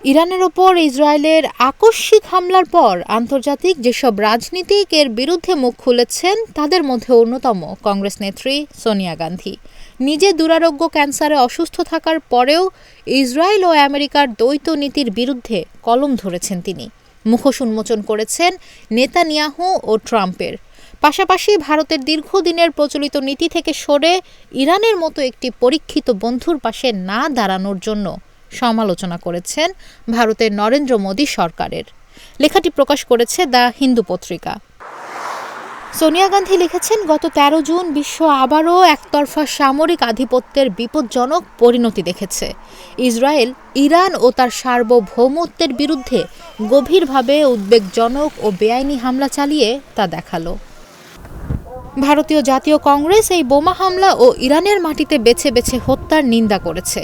ইরানের ওপর ইসরায়েলের আকস্মিক হামলার পর আন্তর্জাতিক যেসব রাজনীতিক এর বিরুদ্ধে মুখ খুলেছেন তাদের মধ্যে অন্যতম কংগ্রেস নেত্রী সোনিয়া গান্ধী। নিজে দুরারোগ্য ক্যান্সারে অসুস্থ থাকার পরেও ইসরায়েল ও আমেরিকার দ্বৈত নীতির বিরুদ্ধে কলম ধরেছেন তিনি। মুখোশ উন্মোচন করেছেন নেতানিয়াহু ও ট্রাম্পের। পাশাপাশি ভারতের দীর্ঘদিনের প্রচলিত নীতি থেকে সরে ইরানের মতো একটি পরীক্ষিত বন্ধুর পাশে না দাঁড়ানোর জন্য সমালোচনা করেছেন ভারতের নরেন্দ্র মোদী সরকারের। লেখাটি প্রকাশ করেছে দ্য হিন্দু পত্রিকা। সোনিয়া গান্ধী লিখেছেন, গত ১৩ জুন বিশ্ব আবারও একতরফা সামরিক আধিপত্যের বিপজ্জনক পরিণতি দেখেছে। ইসরায়েল ইরান ও তার সার্বভৌমত্বের বিরুদ্ধে গভীরভাবে উদ্বেগজনক ও বেআইনি হামলা চালিয়ে তা দেখালো। ভারতীয় জাতীয় কংগ্রেস এই বোমা হামলা ও ইরানের মাটিতে বেছে বেছে হত্যার নিন্দা করেছে,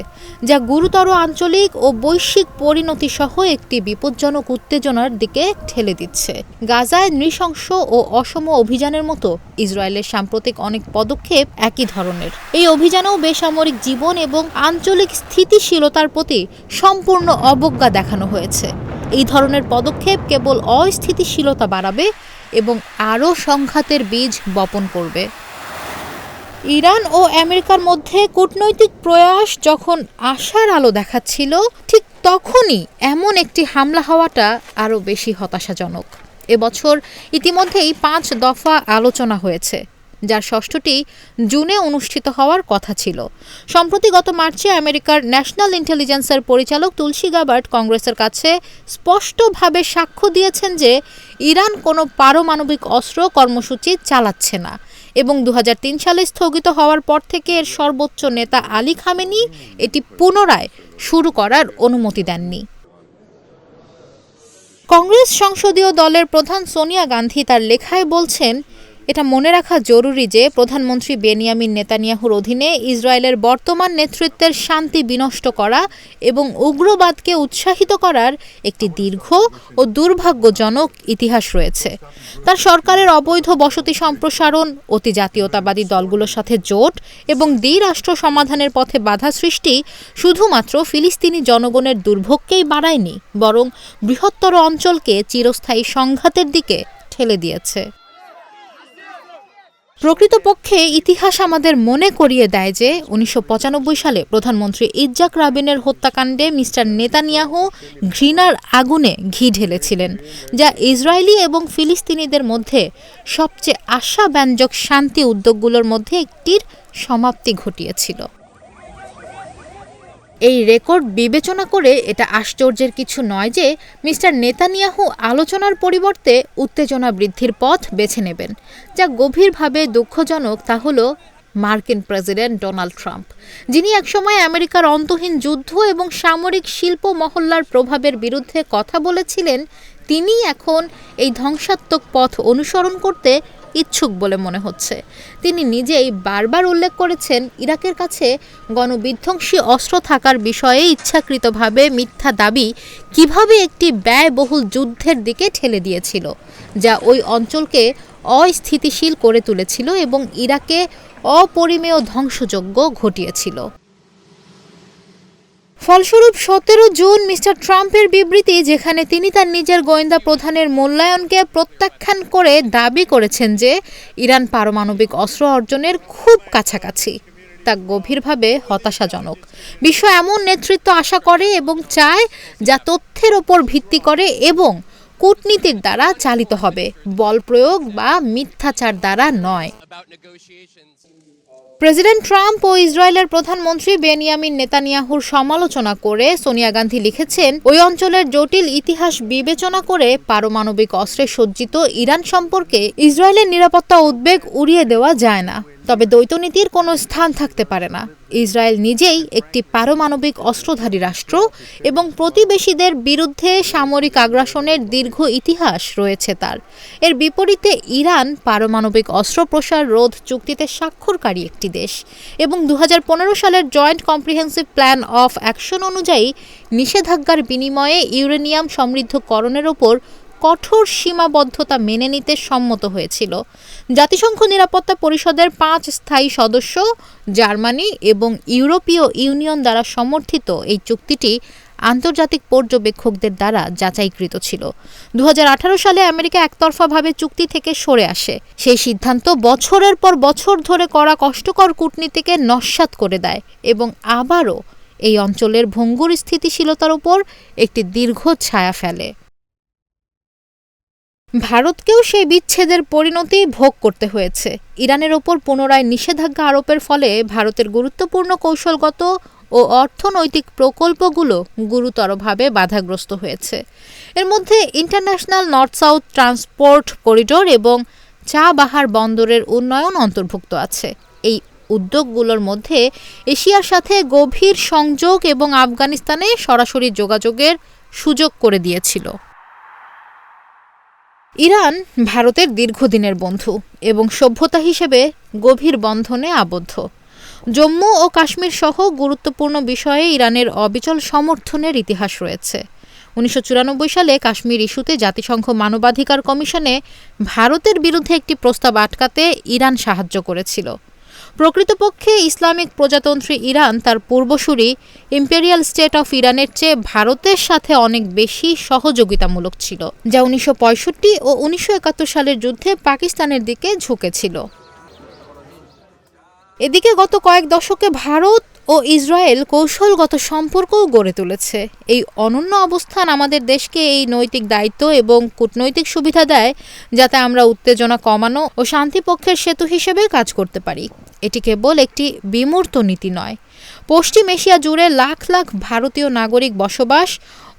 যা গুরুতর আঞ্চলিক ও বৈশ্বিক পরিণতি সহ একটি বিপজ্জনক উত্তেজনার দিকে ঠেলে দিচ্ছে। গাজায় নৃশংস ও অসম অভিযানের মতো ইসরায়েলের সাম্প্রতিক অনেক পদক্ষেপ একই ধরনের। এই অভিযানেও বেসামরিক জীবন এবং আঞ্চলিক স্থিতিশীলতার প্রতি সম্পূর্ণ অবজ্ঞা দেখানো হয়েছে। এই ধরনের পদক্ষেপ কেবল অস্থিতিশীলতা বাড়াবে এবং আরও সংঘাতের বীজ বপন করবে। ইরান ও আমেরিকার মধ্যে কূটনৈতিক প্রয়াস যখন আশার আলো দেখাচ্ছিল, ঠিক তখনই এমন একটি হামলা হওয়াটা আরও বেশি হতাশাজনক। এবছর ইতিমধ্যেই ৫ দফা আলোচনা হয়েছে, যার ৬ষ্ঠটি জুনে অনুষ্ঠিত হওয়ার কথা ছিল। সম্প্রতি গত মার্চে আমেরিকার ন্যাশনাল ইন্টেলিজেন্সের পরিচালক তুলসী গাবার্ড কংগ্রেসের কাছে স্পষ্টভাবে সাক্ষ্য দিয়েছেন যে ইরান কোনো পারমাণবিক অস্ত্র কর্মসূচি চালাচ্ছে না এবং ২০০৩ সালে স্থগিত হওয়ার পর থেকে এর সর্বোচ্চ নেতা আলী খামেনি এটি পুনরায় শুরু করার অনুমতি দেননি। কংগ্রেস সংসদীয় দলের প্রধান সোনিয়া গান্ধী তার লেখায় বলছেন, এটা মনে রাখা জরুরি যে প্রধানমন্ত্রী বেনিয়ামিন নেতানিয়াহুর অধীনে ইসরায়েলের বর্তমান নেতৃত্বের শান্তি বিনষ্ট করা এবং উগ্রবাদকে উৎসাহিত করার একটি দীর্ঘ ও দুর্ভাগ্যজনক ইতিহাস রয়েছে। তার সরকারের অবৈধ বসতি সম্প্রসারণ, অতি জাতীয়তাবাদী দলগুলোর সাথে জোট এবং দ্বিরাষ্ট্র সমাধানের পথে বাধা সৃষ্টি শুধুমাত্র ফিলিস্তিনি জনগণের দুর্ভোগকেই বাড়ায়নি, বরং বৃহত্তর অঞ্চলকে চিরস্থায়ী সংঘাতের দিকে ঠেলে দিয়েছে। প্রকৃতপক্ষে ইতিহাস আমাদের মনে করিয়ে দেয় যে ১৯৯৫ সালে প্রধানমন্ত্রী ইৎজাক রাবিনের হত্যাকাণ্ডে মিস্টার নেতানিয়াহু ঘৃণার আগুনে ঘি ঢেলেছিলেন, যা ইসরায়েলি এবং ফিলিস্তিনিদের মধ্যে সবচেয়ে আশাব্যঞ্জক শান্তি উদ্যোগগুলোর মধ্যে একটির সমাপ্তি ঘটিয়েছিল। এই রেকর্ড বিবেচনা করে এটা আশ্চর্যের কিছু নয় যে মিস্টার নেতানিয়াহু আলোচনার পরিবর্তে উত্তেজনা বৃদ্ধির পথ বেছে নেবেন। যা গভীরভাবে দুঃখজনক তা হলো মার্কিন প্রেসিডেন্ট ডোনাল্ড ট্রাম্প, যিনি একসময় আমেরিকার অন্তহীন যুদ্ধ এবং সামরিক শিল্প মহল্লার প্রভাবের বিরুদ্ধে কথা বলেছিলেন, তিনি এখন এই ধ্বংসাত্মক পথ অনুসরণ করতে ইচ্ছুক বলে মনে হচ্ছে। তিনি নিজেই বারবার উল্লেখ করেছেন, ইরাকের কাছে গণবিধ্বংসী অস্ত্র থাকার বিষয়ে ইচ্ছাকৃতভাবে মিথ্যা দাবি কিভাবে একটি ব্যয়বহুল যুদ্ধের দিকে ঠেলে দিয়েছিল, যা ওই অঞ্চলকে অস্থিতিশীল করে তুলেছিল এবং ইরাকে অপরিমেয় ধ্বংসযজ্ঞ ঘটিয়েছিল। ফলস্বরূপ ১৭ জুন মিস্টার ট্রাম্পের বিবৃতি, যেখানে তিনি তার নিজের গোয়েন্দা প্রধানের মূল্যায়নকে প্রত্যাখ্যান করে দাবি করেছেন যে ইরান পারমাণবিক অস্ত্র অর্জনের খুব কাছাকাছি, তা গভীরভাবে হতাশাজনক। বিশ্ব এমন নেতৃত্ব আশা করে এবং চায় যা তথ্যের ওপর ভিত্তি করে এবং কূটনীতির দ্বারা চালিত হবে, বল প্রয়োগ বা মিথ্যাচার দ্বারা নয়। প্রেসিডেন্ট ট্রাম্প ও ইসরায়েলের প্রধানমন্ত্রী বেনিয়ামিন নেতানিয়াহুর সমালোচনা করে সোনিয়া গান্ধী লিখেছেন, ওই অঞ্চলের জটিল ইতিহাস বিবেচনা করে পারমাণবিক অস্ত্রে সজ্জিত ইরান সম্পর্কে ইসরায়েলের নিরাপত্তা উদ্বেগ উড়িয়ে দেওয়া যায় না। তবে দ্বৈতনীতির কোনো স্থান থাকতে পারে না। ইসরায়েল নিজেই একটি পারমাণবিক অস্ত্রধারী রাষ্ট্র এবং প্রতিবেশীদের বিরুদ্ধে সামরিক আগ্রাসনের দীর্ঘ ইতিহাস রয়েছে তার। এর বিপরীতে ইরান পারমাণবিক অস্ত্র প্রসার রোধ চুক্তিতে স্বাক্ষরকারী একটি দেশ এবং ২০১৫ সালের joint comprehensive plan of action অনুযায়ী নিষেধাজ্ঞার বিনিময়ে ইউরেনিয়াম সমৃদ্ধকরণের ওপর কঠোর সীমাবদ্ধতা মেনে নিতে সম্মত হয়েছিল। জাতিসংঘ নিরাপত্তা পরিষদের ৫ স্থায়ী সদস্য জার্মানি এবং ইউরোপীয় ইউনিয়ন দ্বারা সমর্থিত এই চুক্তিটি আন্তর্জাতিক পর্যবেক্ষকদের দ্বারা যাচাইকৃত ছিল। 2018 সালে আমেরিকা একতরফাভাবে চুক্তি থেকে সরে আসে। সেই সিদ্ধান্ত বছরের পর বছর ধরে করা কষ্টকর কূটনীতিকে নস্যাৎ করে দেয় এবং আবারও এই অঞ্চলের ভঙ্গুর স্থিতিশীলতার উপর একটি দীর্ঘ ছায়া ফেলে। ভারতকেও সেই বিচ্ছেদের পরিণতি ভোগ করতে হয়েছে। ইরানের ওপর পুনরায় নিষেধাজ্ঞা আরোপের ফলে ভারতের গুরুত্বপূর্ণ কৌশলগত ও অর্থনৈতিক প্রকল্পগুলো গুরুতরভাবে বাধাগ্রস্ত হয়েছে। এর মধ্যে international north south transport corridor এবং চাবাহার বন্দরের উন্নয়ন অন্তর্ভুক্ত আছে। এই উদ্যোগগুলোর মধ্যে এশিয়ার সাথে গভীর সংযোগ এবং আফগানিস্তানে সরাসরি যোগাযোগের সুযোগ করে দিয়েছিল। ইরান ভারতের দীর্ঘদিনের বন্ধু এবং সভ্যতা হিসেবে গভীর বন্ধনে আবদ্ধ। জম্মু ও কাশ্মীর সহ গুরুত্বপূর্ণ বিষয়ে ইরানের অবিচল সমর্থনের ইতিহাস রয়েছে। 1994 সালে কাশ্মীর ইস্যুতে জাতিসংঘ মানবাধিকার কমিশনে ভারতের বিরুদ্ধে একটি প্রস্তাব আটকাতে ইরান সাহায্য করেছিল। প্রকৃতপক্ষে ইসলামিক প্রজাতন্ত্রী ইরান তার পূর্বসূরি ইম্পেরিয়াল স্টেট অফ ইরানের চেয়ে ভারতের সাথে অনেক বেশি সহযোগিতামূলক ছিল, যা 1965 ও 1971 সালের যুদ্ধে পাকিস্তানের দিকে ঝুঁকেছিল। এদিকে গত কয়েক দশকে ভারত ও ইসরায়েল কৌশলগত সম্পর্কও গড়ে তুলেছে। এই অনন্য অবস্থান আমাদের দেশকে এই নৈতিক দায়িত্ব এবং কূটনৈতিক সুবিধা দেয় যাতে আমরা উত্তেজনা কমানো ও শান্তিপক্ষের সেতু হিসেবে কাজ করতে পারি। এটি কেবল একটি বিমূর্ত নীতি নয়। পশ্চিম এশিয়া জুড়ে লাখ লাখ ভারতীয় নাগরিক বসবাস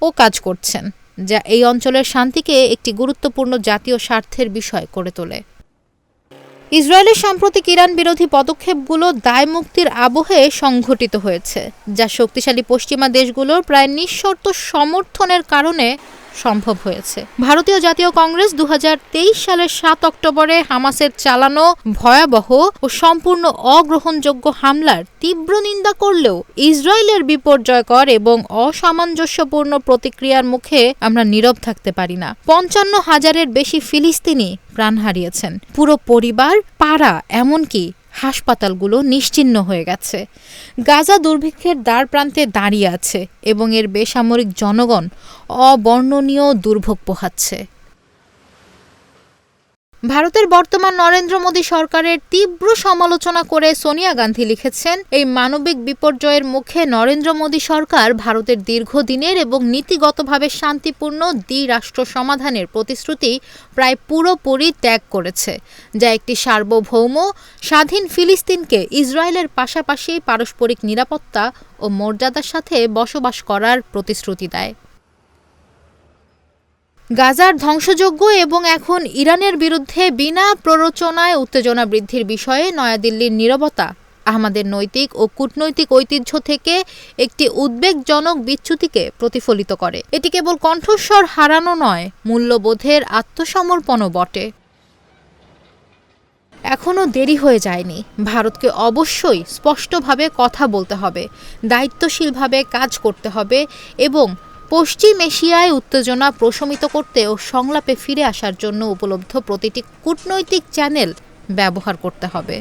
ও কাজ করছেন, যা এই অঞ্চলের শান্তিকে একটি গুরুত্বপূর্ণ জাতীয় স্বার্থের বিষয় করে তোলে। ইসরায়েলের সাম্প্রতিক ইরান বিরোধী পদক্ষেপগুলো দায়মুক্তির আবহে সংঘটিত হয়েছে, যা শক্তিশালী পশ্চিমা দেশগুলোর প্রায় নিঃশর্ত সমর্থনের কারণে সম্ভব হয়েছে। ভারতীয় জাতীয় কংগ্রেস 2023 সালের 7 অক্টোবরে হামাসের চালানো ভয়াবহ ও সম্পূর্ণ অগ্রহণযোগ্য হামলার তীব্র নিন্দা করলেও ইসরায়েলের বিপর্যয়কর এবং অসামঞ্জস্যপূর্ণ প্রতিক্রিয়ার মুখে আমরা নীরব থাকতে পারি না। 55,000-এর বেশি ফিলিস্তিনি প্রাণ হারিয়েছেন, পুরো পরিবার, পাড়া, এমনকি হাসপাতালগুলো নিশ্চিহ্ন হয়ে গেছে। গাজা দুর্ভিক্ষের দ্বার প্রান্তে দাঁড়িয়ে আছে এবং এর বেসামরিক জনগণ অবর্ণনীয় দুর্ভোগ পোহাচ্ছে। ভারতের বর্তমান নরেন্দ্র মোদী সরকারের তীব্র সমালোচনা করে সোনিয়া গান্ধী লিখেছেন, এই মানবিক বিপর্যয়ের মুখে নরেন্দ্র মোদী সরকার ভারতের দীর্ঘদিনের এবং নীতিগতভাবে শান্তিপূর্ণ দ্বিরাষ্ট্র সমাধানের প্রতিশ্রুতি প্রায় পুরোপুরি ত্যাগ করেছে, যা একটি সার্বভৌম স্বাধীন ফিলিস্তিনকে ইসরায়েলের পাশাপাশি পারস্পরিক নিরাপত্তা ও মর্যাদার সাথে বসবাস করার প্রতিশ্রুতি দেয়। গাজার ধ্বংসযজ্ঞ এবং এখন ইরানের বিরুদ্ধে বিনা প্ররোচনায় উত্তেজনা বৃদ্ধির বিষয়ে নয়াদিল্লির নীরবতা আমাদের নৈতিক ও কূটনৈতিক ঐতিহ্য থেকে একটি উদ্বেগজনক বিচ্যুতিকে প্রতিফলিত করে। এটি কেবল কণ্ঠস্বর হারানো নয়, মূল্যবোধের আত্মসমর্পণও বটে। এখনও দেরি হয়ে যায়নি। ভারতকে অবশ্যই স্পষ্টভাবে কথা বলতে হবে, দায়িত্বশীলভাবে কাজ করতে হবে এবং পশ্চিম এশিয়ায় উত্তেজনা প্রশমিত করতে ও সংলাপে ফিরে আসার জন্য উপলব্ধ প্রতিটি কূটনৈতিক চ্যানেল ব্যবহার করতে হবে।